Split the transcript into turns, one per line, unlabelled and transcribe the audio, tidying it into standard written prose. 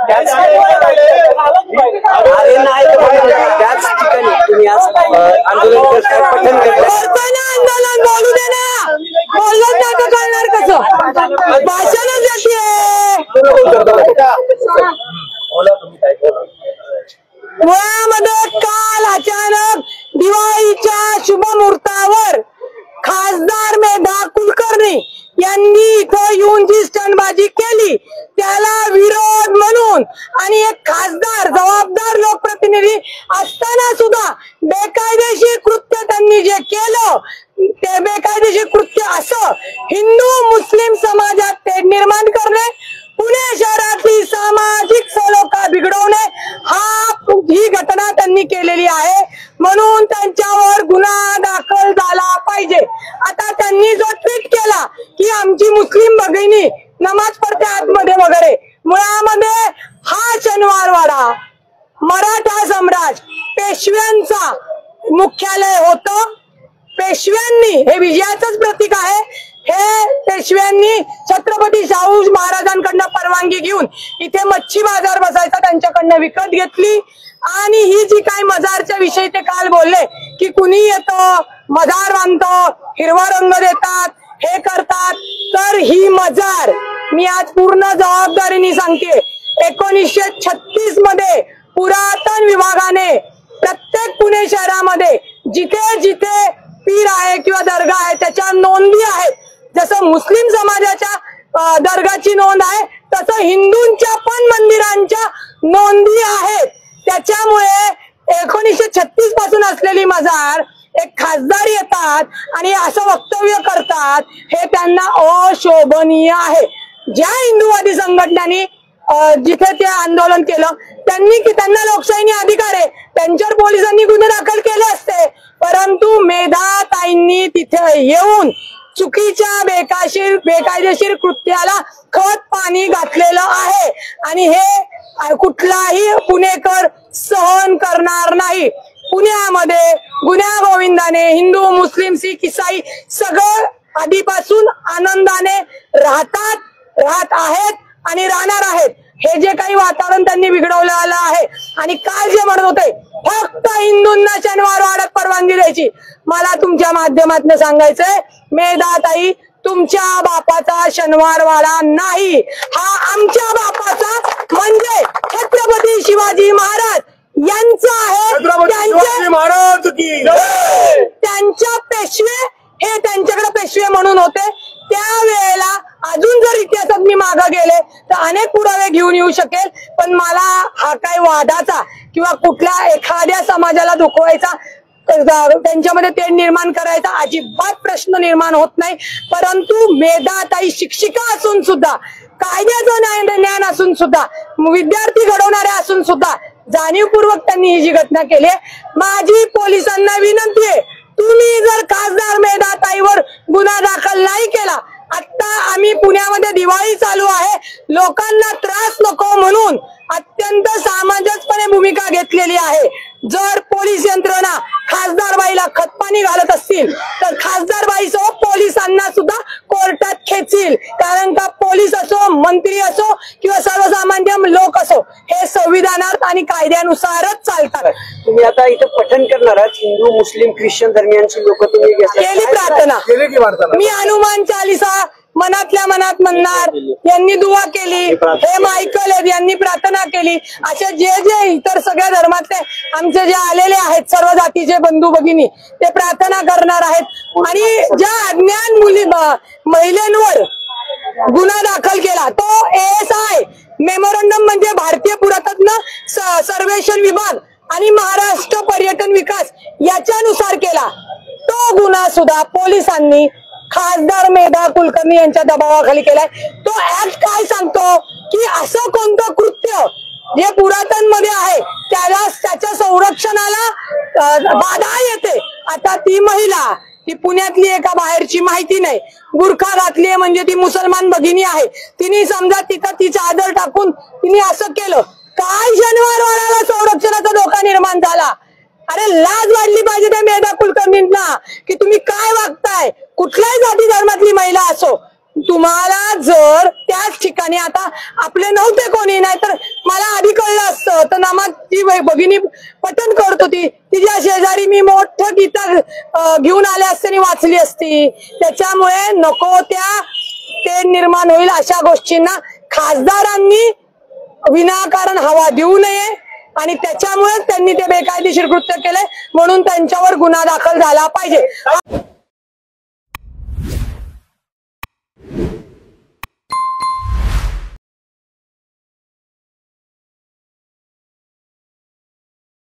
अरे नाही त्याच ठिकाणी तुम्ही आज आंदोलन पठण करताना आंदोलन बोलू दे ना, बोललंच नाही तर कळणार कसं? भाषणच मुळामध्ये काल अचानक दिवाळीच्या शुभमुहूर्तावर खासदार मेधा कुलकर्णी यांनी इथं येऊन जी स्टंटबाजी केली त्याला विरोध म्हणून आणि एक खासदार जबाबदार लोकप्रतिनिधी असताना सुद्धा बेकायदेशीर कृत्य त्यांनी जे केलं ते बेकायदेशीर कृत्य असं हिंदू मुस्लिम समाजात तेढ निर्माण करणे, पुणे शहरातली सामाजिक सलोखा बिघडवणे ही घटना त्यांनी केलेली आहे, म्हणून त्यांच्यावर गुन्हा दाखल झाला पाहिजे। आता त्यांनी जो ट्विट केला की आमची मुस्लिम भगिनी नमाज पडते आतमध्ये वगैरे, मुळामध्ये हा शनिवारवाडा मराठा सम्राट पेशव्यांचा मुख्यालय होतं। पेशव्यांनी हे विजयाचंच प्रतीक आहे। हे पेशव्यांनी छत्रपती शाहू महाराजांकडनं परवानगी घेऊन इथे मच्छी बाजार बसायचा त्यांच्याकडनं विकत घेतली आणि ही जी काही मजारच्या विषयी ते काल बोलले की कुणी येतं मजार बांधतो, हिरवा रंग देतात, हे करतात, तर ही मजार मी आज पूर्ण जबाबदारीने सांगते 1936 मध्ये पुरातन विभागाने प्रत्येक पुणे शहरामध्ये जिथे जिथे पीर आहे किंवा दर्गा आहे त्याच्या नोंदी आहेत। जसं मुस्लिम समाजाच्या दर्गाची नोंद आहे तसं हिंदूंच्या पण मंदिरांच्या नोंदी आहेत। त्याच्यामुळे 1936 पासून असलेली मजार एक खासदार येतात आणि असं वक्तव्य करतात, हे त्यांना अशोभनीय आहे। ज्या हिंदूवादी संघटनांनी जिथे ते आंदोलन केलं त्यांना लोकशाहीने अधिकार आहे, त्यांच्यावर पोलिसांनी गुन्हे दाखल केले असते, परंतु मेधा ताईंनी तिथे येऊन चुकीच्या बेकायदेशीर कृत्याला खत पाणी घातलेलं आहे आणि हे कुठलाही पुणेकर सहन करणार नाही। पुण्यामध्ये गुन्ह्या गोविंदाने हिंदू मुस्लिम सिख ईसाई सगळं आधीपासून आनंदाने राहत आहेत आणि राहणार आहेत। हे जे काही वातावरण त्यांनी बिघडवलं आहे आणि काल जे म्हणत होते फक्त हिंदूंना शनिवार वाड्यात परवानगी द्यायची, मला तुमच्या माध्यमातून सांगायचंय मेधा ताई तुमच्या बापाचा शनिवार वाडा नाही, हा आमच्या बापाचा म्हणजे छत्रपती शिवाजी महाराज यांचा आहे। त्यांच्या पेशवे हे त्यांच्याकडे पेशवे म्हणून होते त्यावेळेला। अजून जर इतिहासात मी मागे गेले तर अनेक पुरावे घेऊन येऊ शकेल, पण मला हा काही वादाचा किंवा कुठल्या एखाद्या समाजाला दुखवायचा त्यांच्यामध्ये तेढ निर्माण करायचा अजिबात प्रश्न निर्माण होत नाही। परंतु मेधा ताई शिक्षिका असून सुद्धा, कायद्याचं ज्ञान असून सुद्धा, विद्यार्थी घडवणारे असून सुद्धा जाणीवपूर्वक त्यांनी ही जी घटना केली आहे। माझी पोलिसांना विनंती आहे, तुम्ही जर खासदार मेधा ताईवर गुन्हा दाखल नाही केला, आता आम्ही पुण्यामध्ये दिवाळी चालू आहे, लोकांना त्रास नको म्हणून अत्यंत सामंजस्यपणे भूमिका घेतलेली आहे। जर पोलीस यंत्रणा खासदारबाईला खतपाणी घालत असतील तर खासदारबाईसह पोलिसांना सुद्धा कोर्टात खेचील, कारण का पोलीस असो, मंत्री असो किंवा सर्वसामान्य लोक असो हे संविधानात आणि कायद्यानुसारच चालतात।
तुम्ही आता इथं पठण करणार आहात, हिंदू मुस्लिम ख्रिश्चन धर्मियांची लोक तुम्ही
केली प्रार्थना, मी हनुमान चालीसा मनातल्या मनात म्हणणार, यांनी दुआ केली, हे मायकल यांनी प्रार्थना केली, असे जे इतर सगळ्या धर्मातले आमचे जे आलेले आहेत सर्व जातीचे बंधू भगिनी ते प्रार्थना करणार आहेत। आणि ज्या अज्ञान महिलांवर गुन्हा दाखल केला तो ASI मेमोरंडम म्हणजे भारतीय पुरातत्व सर्वेक्षण विभाग आणि महाराष्ट्र पर्यटन विकास याच्यानुसार केला, तो गुन्हा सुद्धा पोलिसांनी खासदार मेधा कुलकर्णी यांच्या दबावाखाली केलाय। तो ऍक्ट काय सांगतो की असं कोणतं कृत्य जे पुरातन मध्ये आहे त्याच्या संरक्षणाला बाधा येते। आता ती महिला ती पुण्यातली एका बाहेरची माहिती नाही, बुरखा घातली म्हणजे ती मुसलमान भगिनी आहे, तिने समजा तिथं ती चादर टाकून तिने असं केलं, काय शनिवार वाड्याला संरक्षणाचा धोका निर्माण झाला? अरे लाज वाटली पाहिजे त्या मेधा कुलकर्णींना की तुम्ही काय वागताय। कुठल्याही जाती धर्मातली महिला असो, तुम्हाला जर त्याच ठिकाणी आता आपले नव्हते कोणी, नाही तर मला आधी कळलं असतं तर नमाज ती भगिनी पठण करत होती, तिच्या शेजारी मी मोठं गीता घेऊन आले असते आणि वाचली असती. त्याच्यामुळे नको त्या तेढ निर्माण होईल अशा गोष्टींना खासदारांनी विनाकारण हवा देऊ नये आणि त्याच्यामुळे त्यांनी ते बेकायदेशीर कृत्य केले म्हणून त्यांच्यावर गुन्हा दाखल झाला पाहिजे.